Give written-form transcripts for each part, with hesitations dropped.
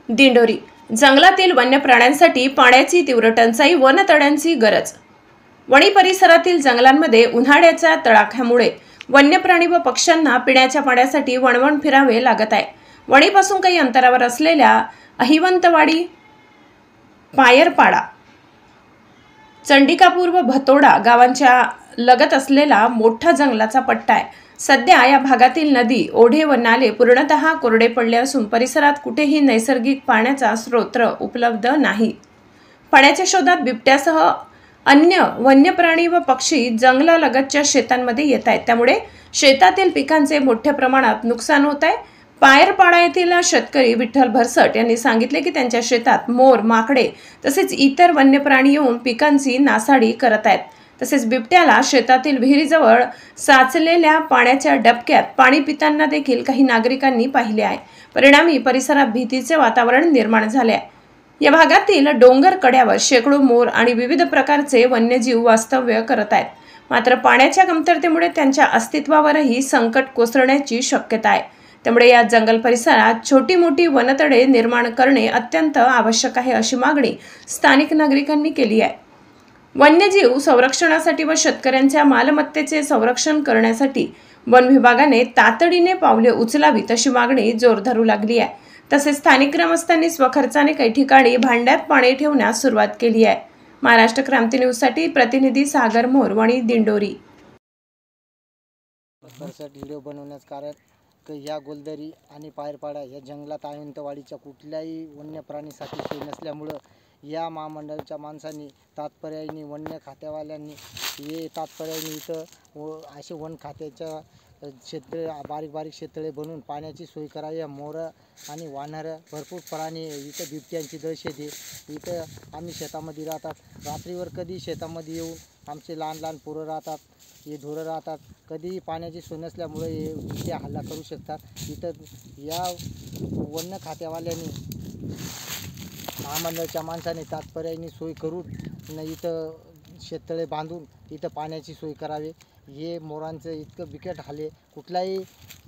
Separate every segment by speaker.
Speaker 1: दिंडोरी जंगलातील वन्य प्राण्यांसाठी पाण्याची तीव्र टंचाई, वनतड्यांची गरज। वणी परिसरातील जंगलांमध्ये उन्हाळ्याच्या तडाख्यामुळे वन्य प्राणी व पक्ष्यांना पिण्याच्या पाण्यासाठी वणवण फिरावे लागत आहे। वणीपासून काही अंतरावर असलेल्या अहिवंतवाडी, पायरपाडा, चंडिकापूर व भतोडा गावांच्या लगत असलेला मोठा जंगलाचा पट्टा आहे। सध्या या भागातील नदी, ओढे व नाले पूर्णतः कोरडे पडले असून परिसरात कुठेही नैसर्गिक पाण्याचा स्रोत उपलब्ध नाही। पाण्याच्या शोधात बिबट्यासह अन्य वन्य प्राणी व पक्षी जंगलालगतच्या शेतांमध्ये येत आहेत, त्यामुळे शेतातील पिकांचे मोठ्या प्रमाणात नुकसान होत आहे। पायरपाडा येथील शेतकरी विठ्ठल भरसट यांनी सांगितले की त्यांच्या शेतात मोर, माकडे तसेच इतर वन्य प्राणी येऊन पिकांची नासाडी करत आहेत। तसेच बिबट्याला शेतातील विहिरीजवळ साचलेल्या पाण्याच्या डबक्यात पाणी पिताना देखील काही नागरिकांनी पाहिले आहे। परिणामी परिसरात भीतीचे वातावरण निर्माण झाले आहे। या भागातील डोंगर कड्यावर शेकडो मोर आणि विविध प्रकारचे वन्यजीव वास्तव्य करत आहेत, मात्र पाण्याच्या कमतरतेमुळे त्यांच्या अस्तित्वावरही संकट कोसळण्याची शक्यता आहे। त्यामुळे या जंगल परिसरात छोटी मोठी वनतडे निर्माण करणे अत्यंत आवश्यक आहे, अशी मागणी स्थानिक नागरिकांनी केली आहे। वन्यजीव संरक्षणासाठी व शेतकऱ्यांच्या मालमत्तेचे संरक्षण करण्यासाठी वन विभागाने तातडीने पावले उचलावीत अशी मागणी जोर धरू लागली आहे। तसेच स्थानिक ग्रामस्थांनी स्वखर्चाने काही ठिकाणी भांड्यात पाणी ठेवण्यास सुरुवात केली आहे। महाराष्ट्र क्रांती न्यूजसाठी प्रतिनिधी सागर मोर, वणी, दिंडोरी।
Speaker 2: व्हिडिओ बनवण्याचं कारण की या गोलदरी आणि पायरपाडा या जंगलात अहिवंतवाडीच्या कुठल्याही वन्य प्राणीसाठी सोय नसल्यामुळं या महामंडळाच्या माणसांनी तात्पर्याने वन्य खात्यावाल्यांनी हे तात्पर्याने इथं असे वन खात्याच्या क्षेत्र बारीक बारीक क्षेत्रे बनवून पाण्याची सोय करावी। मोरं आणि वानरं भरपूर प्राणी इथं बिबट्यांची दहशत आहे। इथं आम्ही शेतामध्ये राहतात, रात्रीवर कधी शेतामध्ये येऊन आमचे लहान लहान पोरं राहतात, हे ढोरं राहतात, कधीही पाण्याची सोय नसल्यामुळे हे बिबट्या हल्ला करू शकतात। इथं या वन्य खात्यावाल्यांनी महामंडळाच्या माणसाने तात्पर्याने सोय करून इथं शेततळे बांधून इथं पाण्याची सोय करावी। हे मोरांचं इतकं बिकट हाले, कुठलाही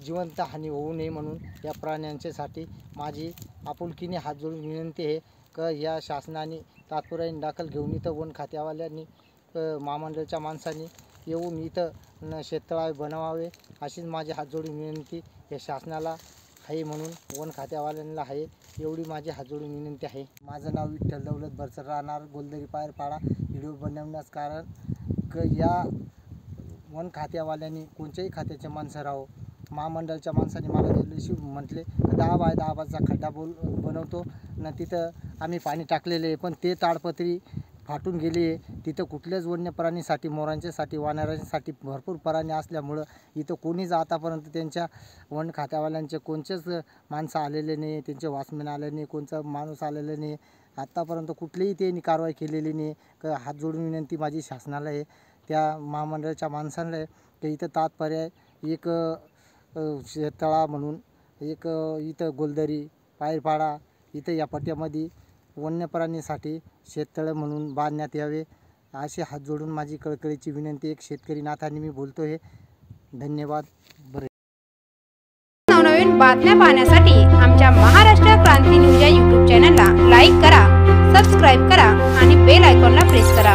Speaker 2: जिवंत हानी होऊ नये म्हणून या प्राण्यांच्यासाठी माझी आपुलकीने हात जोडून विनंती आहे की या शासनाने तात्पर्याने दखल घेऊन इथं वन खात्यावाल्यांनी महामंडळाच्या माणसांनी येऊन इथं शेततळे बनवावे अशीच माझी हात जोडून विनंती या शासनाला आहे, म्हणून वन खात्यावाल्यांना आहे एवढी माझी हात जोडून विनंती आहे। माझं नाव विठ्ठल दौलत भरसट, राहणार गोलदरी पायरपाडा। व्हिडिओ बनवण्याचं कारण की या वन खात्यावाल्यांनी कोणत्याही खात्याचे माणसं राहो, महामंडळाच्या माणसांनी मला दिवशी म्हटले 10 बाय 10 खड्डा बनवतो न तिथं आम्ही पाणी टाकलेले आहे, पण ते ताडपत्री फाटून गेली आहे। तिथं कुठल्याच वन्य प्राणीसाठी, मोरांच्यासाठी, वानरांसाठी भरपूर प्राणी असल्यामुळं इथं कोणीच आतापर्यंत त्यांच्या वन खात्यावाल्यांचे कोणतेच माणसं आलेले नाही, त्यांचे वॉचमॅन आले नाही, कोणचा माणूस आलेला नाही आतापर्यंत, कुठलीही त्यांनी कारवाई केलेली नाही। हात जोडून विनंती माझी शासनाला आहे, त्या महामंडळाच्या माणसांना आहे की इथं तात्पर्य एक शेततळा म्हणून एक इथं गोलदरी पायरपाडा इथं या पट्ट्यामध्ये वन्य प्राणीसाठी शेततळे म्हणून बांधण्यात यावे अशी हात जोडून माझी कळकळीची विनंती एक शेतकरी नात्याने मी बोलतो आहे। धन्यवाद।
Speaker 3: नवनवीन बातम्या पाहण्यासाठी आमच्या महाराष्ट्र क्रांती न्यूज या YouTube चॅनलला लाईक करा, सबस्क्राईब करा आणि बेल आयकॉनला प्रेस करा।